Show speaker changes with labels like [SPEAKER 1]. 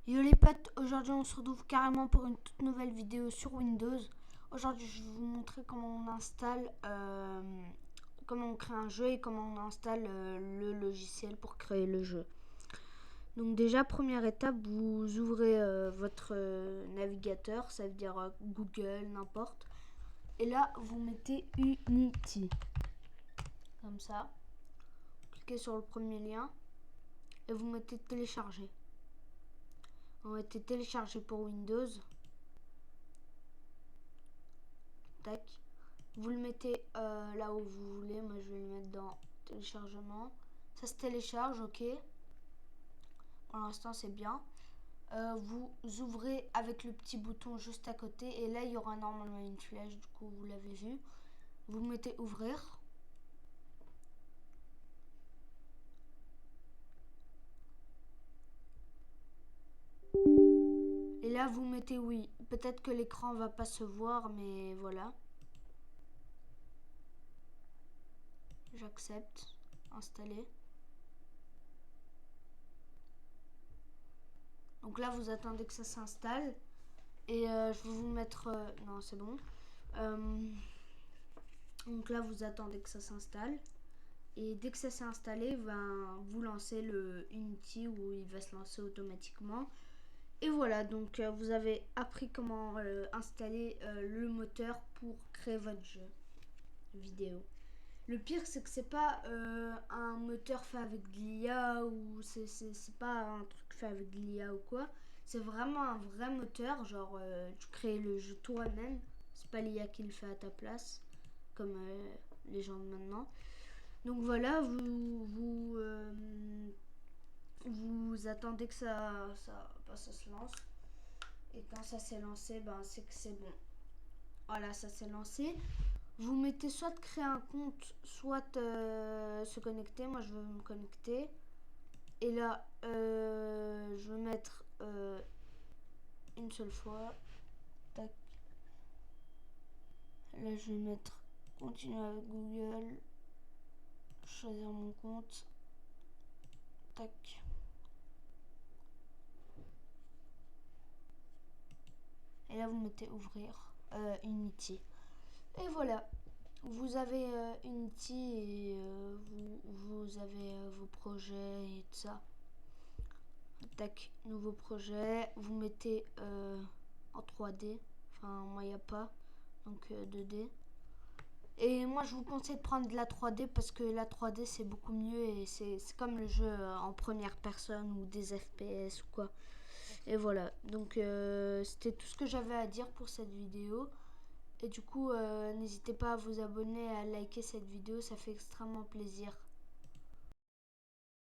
[SPEAKER 1] Yo les potes, aujourd'hui on se retrouve carrément pour une toute nouvelle vidéo sur Windows. Aujourd'hui je vais vous montrer comment on installe, comment on crée un jeu et comment on installe le logiciel pour créer le jeu. Donc déjà première étape, vous ouvrez votre navigateur, ça veut dire Google, n'importe. Et là vous mettez Unity, comme ça. Cliquez sur le premier lien et vous mettez télécharger. On va être téléchargé pour Windows. Tac. Vous le mettez là où vous voulez. Moi, je vais le mettre dans téléchargement. Ça se télécharge, ok. Pour l'instant, c'est bien. Vous ouvrez avec le petit bouton juste à côté. Et là, il y aura normalement une flèche. Du coup, vous l'avez vu. Vous mettez ouvrir. Et là, vous mettez oui. Peut-être que l'écran va pas se voir, mais voilà. J'accepte. Installer. Donc là, vous attendez que ça s'installe. Et je vais vous mettre... non, c'est bon. Donc là, vous attendez que ça s'installe. Et dès que ça s'est installé, ben, vous lancez le Unity où il va se lancer automatiquement. Et voilà, donc vous avez appris comment installer le moteur pour créer votre jeu vidéo. Le pire, c'est que c'est pas un moteur fait avec de l'IA ou c'est pas un truc fait avec de l'IA ou quoi. C'est vraiment un vrai moteur, genre tu crées le jeu toi-même. C'est pas l'IA qui le fait à ta place, comme les gens de maintenant. Donc voilà, vous attendez que ça se lance. Et quand ça s'est lancé, ben, c'est que c'est bon. Voilà, ça s'est lancé. Vous mettez soit créer un compte, soit se connecter. Moi, je veux me connecter. Et là, je vais mettre une seule fois. Tac. Là, je vais mettre continuer avec Google. Choisir mon compte. Tac. Et là, vous mettez ouvrir Unity. Et voilà. Vous avez Unity et vous avez vos projets et tout ça. Tac, nouveau projet. Vous mettez en 3D. Enfin, moi, il n'y a pas. Donc 2D. Et moi, je vous conseille de prendre de la 3D parce que la 3D, c'est beaucoup mieux et c'est comme le jeu en première personne ou des FPS ou quoi. Et voilà. Donc, c'était tout ce que j'avais à dire pour cette vidéo. Et du coup, n'hésitez pas à vous abonner et à liker cette vidéo, ça fait extrêmement plaisir.